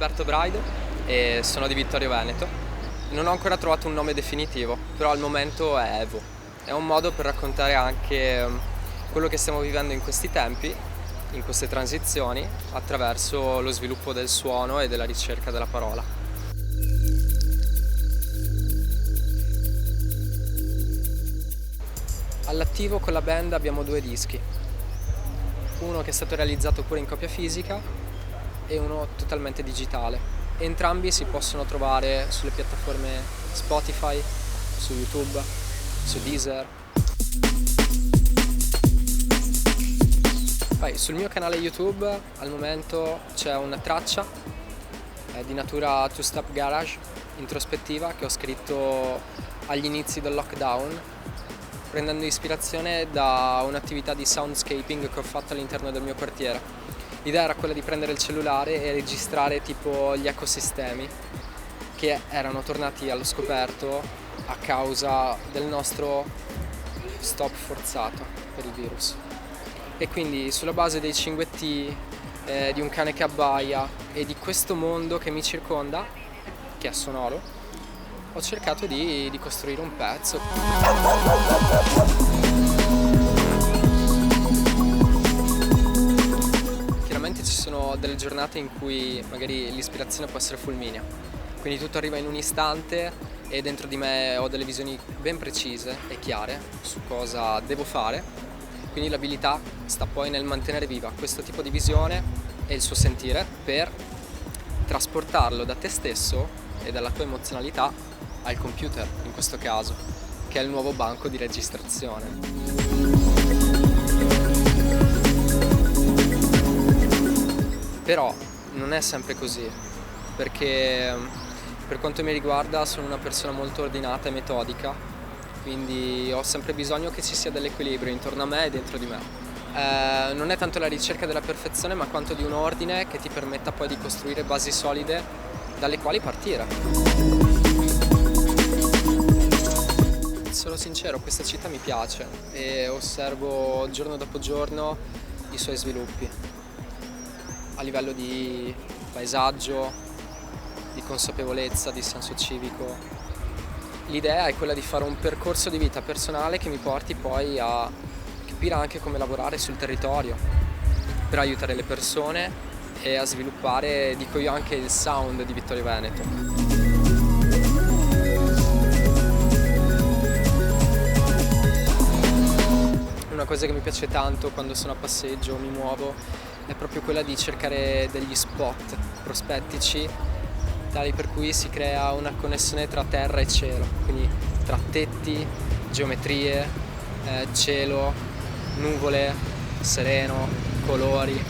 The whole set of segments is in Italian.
Alberto Braido e sono di Vittorio Veneto. Non ho ancora trovato un nome definitivo, però al momento è Evo. È un modo per raccontare anche quello che stiamo vivendo in questi tempi, in queste transizioni, attraverso lo sviluppo del suono e della ricerca della parola. All'attivo con la band abbiamo 2 dischi, uno che è stato realizzato pure in copia fisica e uno totalmente digitale. Entrambi si possono trovare sulle piattaforme Spotify, su YouTube, su Deezer. Poi sul mio canale YouTube al momento c'è una traccia di natura two-step garage introspettiva che ho scritto agli inizi del lockdown, prendendo ispirazione da un'attività di soundscaping che ho fatto all'interno del mio quartiere. L'idea era quella di prendere il cellulare e registrare tipo gli ecosistemi che erano tornati allo scoperto a causa del nostro stop forzato per il virus. E quindi sulla base dei cinguetti di un cane che abbaia e di questo mondo che mi circonda, che è sonoro, ho cercato di costruire un pezzo. Chiaramente ci sono delle giornate in cui magari l'ispirazione può essere fulminea, quindi tutto arriva in un istante e dentro di me ho delle visioni ben precise e chiare su cosa devo fare, quindi l'abilità sta poi nel mantenere viva questo tipo di visione e il suo sentire per trasportarlo da te stesso e dalla tua emozionalità al computer, in questo caso, che è il nuovo banco di registrazione. Però non è sempre così, perché per quanto mi riguarda sono una persona molto ordinata e metodica, quindi ho sempre bisogno che ci sia dell'equilibrio intorno a me e dentro di me. Non è tanto la ricerca della perfezione, ma quanto di un ordine che ti permetta poi di costruire basi solide dalle quali partire. Sono sincero, questa città mi piace e osservo giorno dopo giorno i suoi sviluppi a livello di paesaggio, di consapevolezza, di senso civico. L'idea è quella di fare un percorso di vita personale che mi porti poi a capire anche come lavorare sul territorio per aiutare le persone e a sviluppare, dico io, anche il sound di Vittorio Veneto. Una cosa che mi piace tanto quando sono a passeggio o mi muovo è proprio quella di cercare degli spot prospettici tali per cui si crea una connessione tra terra e cielo, quindi tra tetti, geometrie, cielo, nuvole, sereno, colori,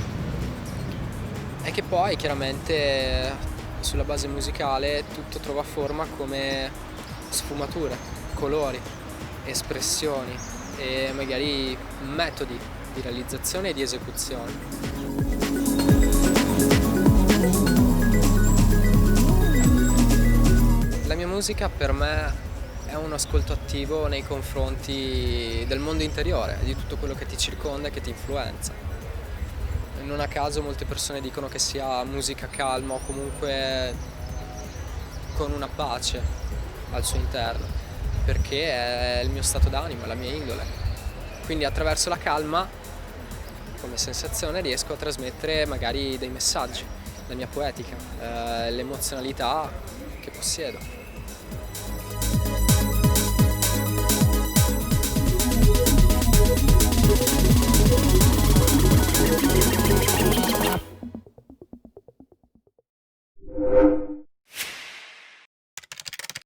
e che poi chiaramente sulla base musicale tutto trova forma come sfumature, colori, espressioni e magari metodi di realizzazione e di esecuzione. La mia musica per me è un ascolto attivo nei confronti del mondo interiore, di tutto quello che ti circonda e che ti influenza. Non a caso molte persone dicono che sia musica calma o comunque con una pace al suo interno, perché è il mio stato d'animo, è la mia indole. Quindi attraverso la calma, come sensazione, riesco a trasmettere magari dei messaggi, la mia poetica, l'emozionalità che possiedo.